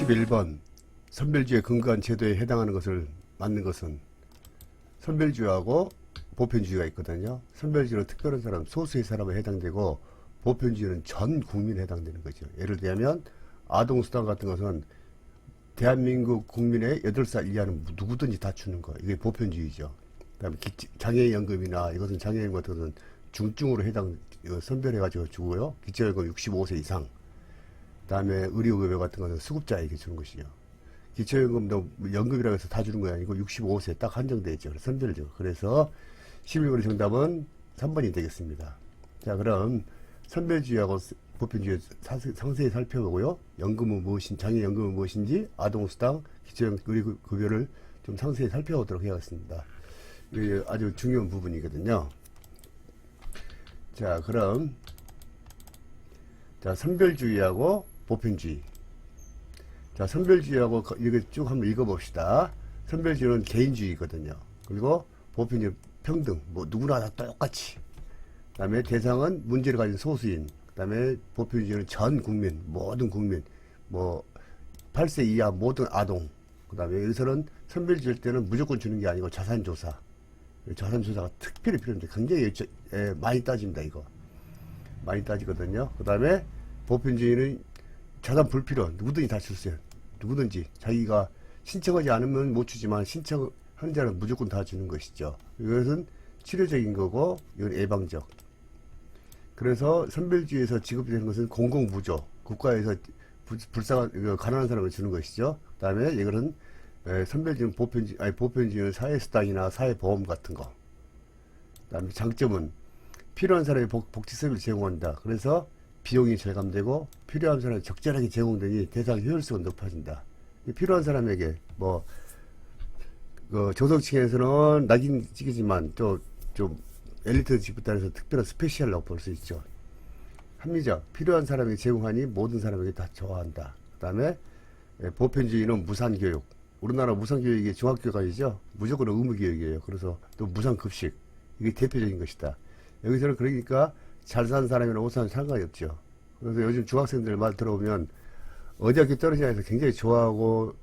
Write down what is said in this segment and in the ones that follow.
11번 선별주에 근거한 제도에 해당하는 것을 맞는 것은 선별주의하고 보편주의가 있거든요. 선별주의는 특별한 사람, 소수의 사람에 해당되고 보편주의는 전 국민에 해당되는 거죠. 예를 들면 아동수당 같은 것은 대한민국 국민의 8살 이하는 누구든지 다 주는 거. 이게 보편주의죠. 그다음에 장애연금이나 이것은 장애연금 같은 것은 중증으로 선별해가지고 주고요. 기초연금 65세 이상. 그다음에 의료급여 같은 것은 수급자에게 주는 것이요. 기초연금도 연금이라고 해서 다 주는 거 아니고 65세 딱 한정되어 있죠. 선별죠. 그래서 11번의 정답은 3번이 되겠습니다. 자, 그럼 선별주의하고 보편주의 상세히 살펴보고요. 연금은 무엇인지, 장애연금은 무엇인지, 아동수당, 기초연금, 의료급여를 좀 상세히 살펴보도록 하겠습니다. 이게 아주 중요한 부분이거든요. 자, 그럼 자, 선별주의하고 보편주의. 자, 선별주의하고 이거 쭉 한번 읽어봅시다. 선별주의는 개인주의거든요. 그리고 보편주의 평등, 뭐 누구나 다 똑같이. 그 다음에 대상은 문제를 가진 소수인. 그 다음에 보편주의는 전 국민, 모든 국민, 뭐 8세 이하 모든 아동. 그 다음에 여기서는 선별주의일 때는 무조건 주는 게 아니고 자산조사. 자산조사가 특별히 필요한데 굉장히 많이 따집니다. 이거 많이 따지거든요. 그 다음에 보편주의는 자산 불필요, 누구든지 다 줄 수 있어요. 누구든지 자기가 신청하지 않으면 못 주지만 신청하는 자는 무조건 다 주는 것이죠. 이것은 치료적인 거고 이건 예방적. 그래서 선별주의에서 지급되는 것은 공공부조, 국가에서 불쌍한 가난한 사람을 주는 것이죠. 그 다음에 이거는 선별주의는 보편주의는 사회수당이나 사회보험 같은 거. 그 다음에 장점은 필요한 사람이 복지 서비스를 제공한다. 그래서 비용이 절감되고 필요한 사람이 적절하게 제공되니 대상 효율성은 높아진다. 필요한 사람에게 뭐 조석층에서는 낙인 찍이지만 또 좀 엘리트 집단에서 특별한 스페셜이라고 볼 수 있죠. 합리적, 필요한 사람에게 제공하니 모든 사람에게 다 좋아한다. 그 다음에 보편주의는 무산교육. 우리나라 무산교육이 중학교까지죠. 무조건 의무교육이에요. 그래서 또 무상급식. 이게 대표적인 것이다. 여기서는 그러니까 잘 사는 사람이나 못 사는 상관이 없죠. 그래서 요즘 중학생들 말 들어보면 어디 학교 떨어지냐 해서 굉장히 좋아하고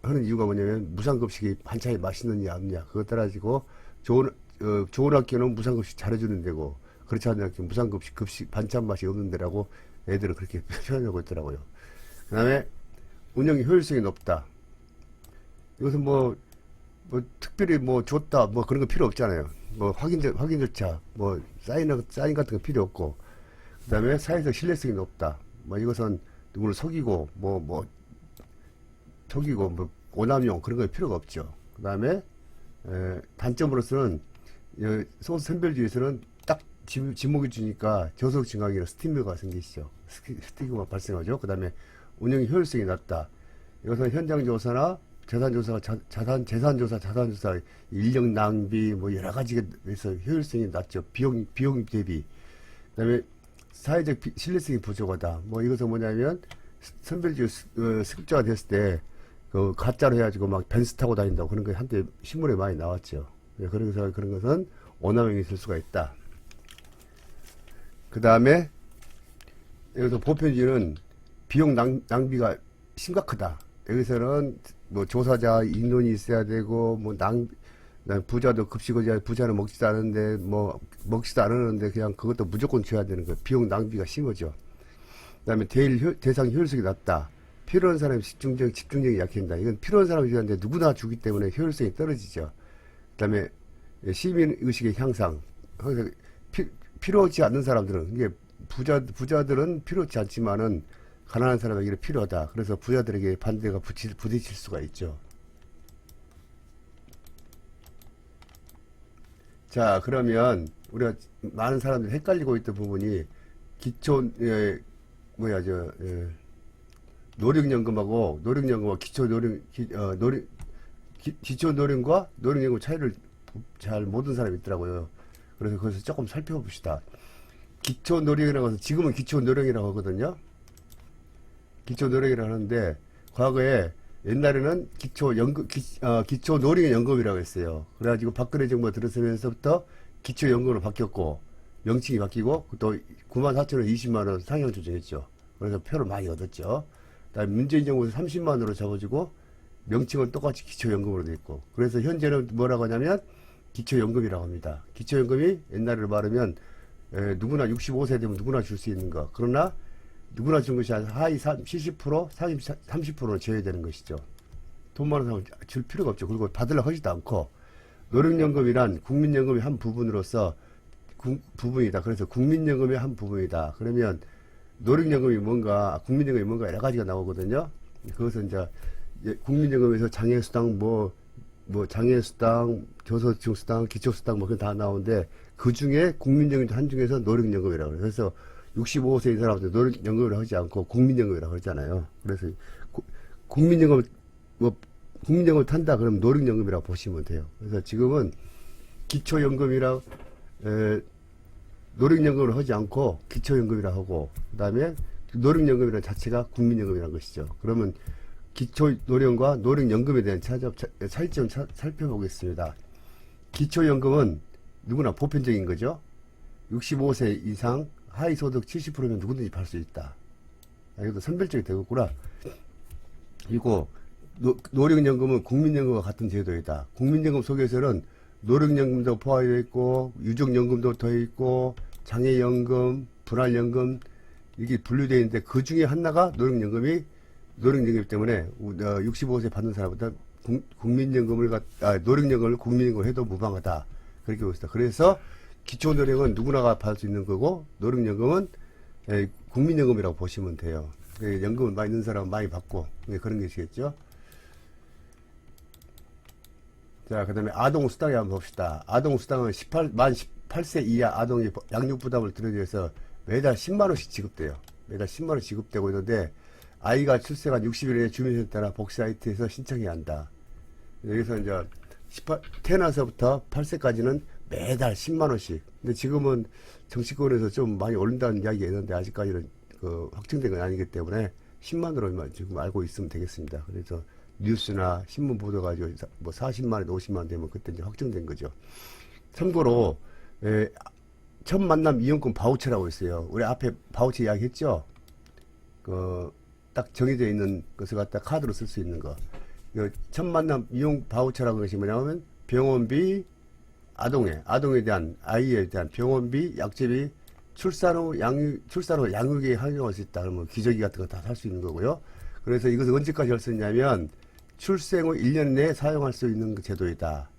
하는 이유가 뭐냐면 무상급식이 반찬이 맛있느냐 없냐 그거 따라지고 좋은 학교는 무상급식 잘해주는 데고 그렇지 않은 학교는 무상급식 반찬 맛이 없는 데라고 애들은 그렇게 표현하고 있더라고요. 그 다음에 운영 효율성이 높다. 이것은 뭐 특별히 줬다 그런 거 필요 없잖아요. 확인 절차 사인 같은 거 필요 없고, 그 다음에 사회적 신뢰성이 높다. 이것은 누구를 속이고 오남용 그런 거 필요가 없죠. 그 다음에 단점으로서는 소수 선별주의에서는 딱 지목이 주니까 저소득 증가하기는 스티그마가 생기시죠. 스티그마 발생하죠. 그 다음에 운영의 효율성이 낮다. 이것은 현장조사나 재산조사, 인력 낭비, 여러 가지에 대해서 효율성이 낮죠. 비용 대비. 그 다음에 사회적 신뢰성이 부족하다. 이것은 뭐냐면, 선별주의 승급자가 됐을 때, 가짜로 해가지고 벤츠 타고 다닌다고 그런 게 한때 신문에 많이 나왔죠. 그래서 그런 것은 오남용이 있을 수가 있다. 그 다음에, 여기서 보편주의는 비용 낭비가 심각하다. 여기서는 조사자 인원이 있어야 되고 부자도 급식을 부자는 먹지도 않은데 먹지도 않았는데 그냥 그것도 무조건 줘야 되는 거예요. 비용 낭비가 심하죠. 그다음에 대상 효율성이 낮다. 필요한 사람이 집중력이 약해진다. 이건 필요한 사람이 주는데 누구나 주기 때문에 효율성이 떨어지죠. 그다음에 시민 의식의 향상. 필요하지 않는 사람들은 이게 부자들은 필요치 않지만은 가난한 사람에게 필요하다. 그래서 부자들에게 반대가 부딪힐 수가 있죠. 자, 그러면 우리가 많은 사람들이 헷갈리고 있던 부분이 노령연금하고 기초노령과 노령연금 차이를 잘 모르는 사람이 있더라고요. 그래서 그것을 조금 살펴봅시다. 기초노령이라고 해서 지금은 기초노령이라고 하거든요. 기초노령이라고 하는데 과거에 옛날에는 기초노령연금이라고 했어요. 그래가지고 박근혜 정부가 들어서면서부터 기초연금으로 바뀌었고 명칭이 바뀌고 또 94,000원 20만원 상향 조정했죠. 그래서 표를 많이 얻었죠. 그다음에 문재인 정부에서 30만으로 잡아주고 명칭은 똑같이 기초연금으로 돼 있고 그래서 현재는 뭐라고 하냐면 기초연금이라고 합니다. 기초연금이 옛날로 말하면 누구나 65세 되면 누구나 줄 수 있는 거. 그러나 누구나 준 것이 아니라 하위 70%, 상위 30%는 줘야 되는 것이죠. 돈 많은 사람은 줄 필요가 없죠. 그리고 받으려고 하지도 않고 노령연금이란 국민연금의 한 부분으로서 부분이다. 그래서 국민연금의 한 부분이다. 그러면 노령연금이 뭔가 국민연금이 뭔가 여러 가지가 나오거든요. 그것은 이제 국민연금에서 장애수당 뭐 장애수당, 저소득수당, 기초수당 뭐 그런 다 나오는데 그 중에 국민연금 한 중에서 노령연금이라고 그래요. 그래서 65세인 사람한테 노령연금이라고 하지 않고 국민연금이라고 하잖아요. 그래서 국민연금 국민연금을 탄다 그러면 노령연금이라고 보시면 돼요. 그래서 지금은 기초연금이라 노령연금을 하지 않고 기초연금이라 하고 그다음에 노령연금이라는 자체가 국민연금이라는 것이죠. 그러면 기초노령과 노령연금에 대한 차이점 살펴보겠습니다. 기초연금은 누구나 보편적인 거죠. 65세 이상 하위소득 70%면 누구든지 받을 수 있다. 이것도 선별적이 되겠구나. 그리고 노령연금은 국민연금과 같은 제도이다. 국민연금 속에서는 노령연금도 포함되어 있고 유족연금도 더 있고 장애연금, 분할연금 이게 분류되어 있는데 그 중에 하나가 노령연금이기 때문에 65세 받는 사람보다 노령연금을 국민연금을 해도 무방하다. 그렇게 보고 있다. 그래서 기초노령은 누구나 받을 수 있는 거고 노령연금은 국민연금이라고 보시면 돼요. 연금을 많이 있는 사람은 많이 받고 그런 것이겠죠. 자, 그 다음에 아동수당에 한번 봅시다. 아동수당은 만 18세 이하 아동이 양육부담을 들어줘서 매달 10만원씩 지급돼요. 매달 10만원 지급되고 있는데 아이가 출생한 60일에 주민센터나 복지사이트에서 신청해야 한다. 여기서 이제 태어나서부터 8세까지는 매달 10만원씩. 근데 지금은 정치권에서 좀 많이 올린다는 이야기가 있는데 아직까지는 확정된 건 아니기 때문에 10만원으로만 지금 알고 있으면 되겠습니다. 그래서 뉴스나 신문 보도 가지고 뭐 40만원, 50만원 되면 그때 이제 확정된 거죠. 참고로 첫 만남 이용권 바우처라고 있어요. 우리 앞에 바우처 이야기 했죠? 딱 정해져 있는 것을 갖다 카드로 쓸 수 있는 거. 첫 만남 이용 바우처라는 것이 뭐냐면 병원비, 아동에 대한 아이에 대한 병원비, 약제비, 출산 후 양육에 활용할 수 있다. 그러면 기저귀 같은 거 다 살 수 있는 거고요. 그래서 이것을 언제까지 할 수 있냐면 출생 후 1년 내에 사용할 수 있는 제도이다.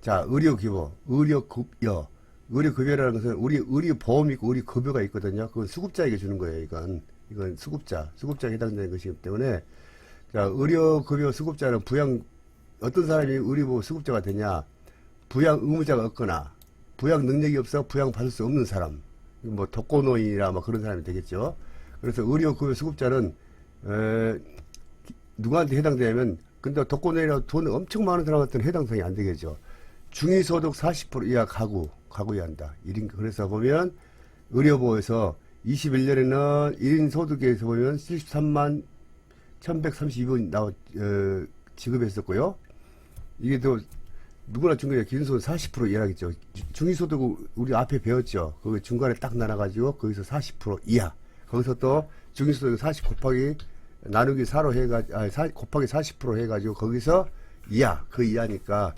자, 의료급여라는 것은 우리 의료보험이 있고 의료급여가 있거든요. 그건 수급자에게 주는 거예요. 이건 수급자에 해당되는 것이기 때문에 자, 의료급여 수급자는 어떤 사람이 의료보험 수급자가 되냐? 부양 의무자가 없거나 부양 능력이 없어 부양 받을 수 없는 사람, 뭐 독거노인이나 뭐 그런 사람이 되겠죠. 그래서 의료급여 수급자는 누구한테 해당되냐면 근데 독거노인이라고 돈 엄청 많은 사람한테는 해당성이 안 되겠죠. 중위소득 40% 이하 가구에 한다. 1인 그래서 보면 의료보에서 21년에는 1인 소득에서 보면 73만 1132원 지급했었고요. 이게 또 누구나 중간에 기준소득 40% 이하겠죠. 중위소득 우리 앞에 배웠죠. 그 중간에 딱 나눠가지고 거기서 40% 이하. 거기서 또 중위소득 40 곱하기 나누기 4로 해가지고 곱하기 40% 해가지고 거기서 그 이하니까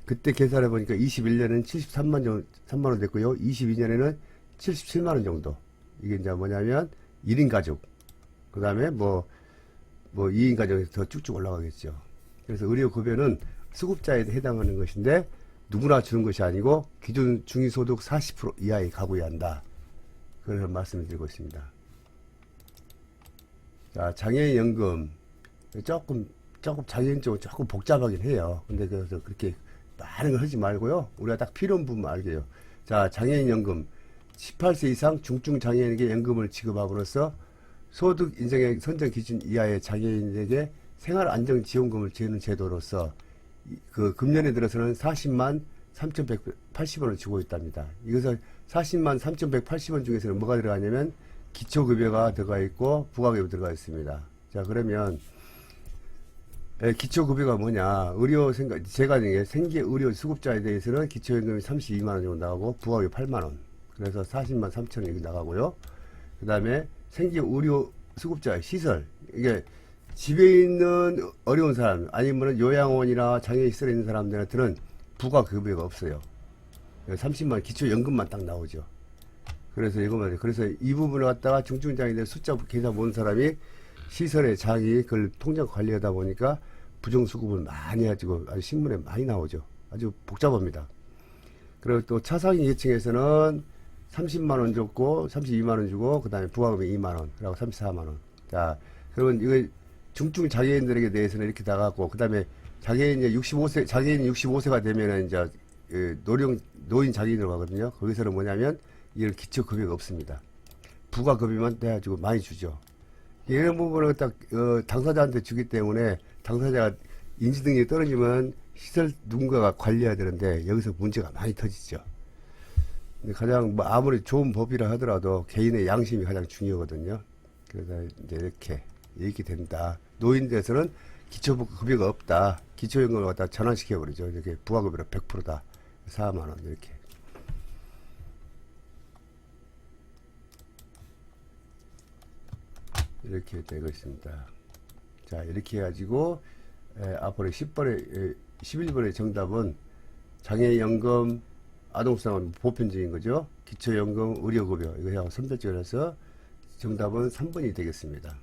그때 계산해 보니까 21년에는 73만 원 됐고요. 22년에는 77만 원 정도. 이게 이제 뭐냐면 1인 가족. 그 다음에 뭐 2인 가족에서 더 쭉쭉 올라가겠죠. 그래서 의료급여는 수급자에 해당하는 것인데 누구나 주는 것이 아니고 기준 중위소득 40% 이하의 가구에 한다. 그런 말씀을 드리고 있습니다. 자, 장애인연금. 조금 장애인 쪽은 조금 복잡하긴 해요. 근데 그래서 그렇게 많은 걸 하지 말고요. 우리가 딱 필요한 부분만 알게요. 자, 장애인연금. 18세 이상 중증장애인에게 연금을 지급함으로써 소득 인정의 선정 기준 이하의 장애인에게 생활안정지원금을 주는 제도로서 그 금년에 들어서는 40만 3,180원을 주고 있답니다. 이것은 40만 3,180원 중에서는 뭐가 들어가냐면 기초급여가 들어가 있고 부가급여 들어가 있습니다. 자, 그러면 기초급여가 뭐냐? 제가 생계 의료 수급자에 대해서는 기초연금이 32만원 정도 나가고 부가급여 8만원. 그래서 40만 3천원 나가고요. 그 다음에 생계 의료 수급자 시설 이게 집에 있는 어려운 사람 아니면 요양원이나 장애시설에 있는 사람들한테는 부가급여가 없어요. 30만 기초연금만 딱 나오죠. 그래서 이거만 그래서 이 부분을 갖다가 중증장애인들 숫자 계산 본 사람이 시설의 장이 그걸 통장 관리하다 보니까 부정수급을 많이 가지고 아주 신문에 많이 나오죠. 아주 복잡합니다. 그리고 또 차상위 계층에서는 30만 원 줬고 32만 원 주고 그다음에 부가금이 2만 원, 그리고 34만 원. 자, 그러면 이거 중증 장애인들에게 대해서는 이렇게 나갔고 그다음에 장애인 이제 65세 장애인 65세가 되면은 이제 노인 장애인으로 가거든요. 거기서는 뭐냐면 이런 기초급여가 없습니다. 부가급여만 돼가지고 많이 주죠. 이런 부분을 딱 당사자한테 주기 때문에 당사자가 인지능력이 떨어지면 시설 누군가가 관리해야 되는데 여기서 문제가 많이 터지죠. 근데 가장 뭐 아무리 좋은 법이라 하더라도 개인의 양심이 가장 중요하거든요. 그래서 이제 이렇게 된다. 노인들에서는 기초급여가 없다. 기초연금을 갖다 전환시켜버리죠. 이렇게 부가급여로 100%다. 4만 원 이렇게. 이렇게 되고 있습니다. 자, 이렇게 해가지고 앞으로 11번의 정답은 장애연금, 아동수당은 보편적인 거죠. 기초연금, 의료급여 이거 선별적으로 해서 정답은 3번이 되겠습니다.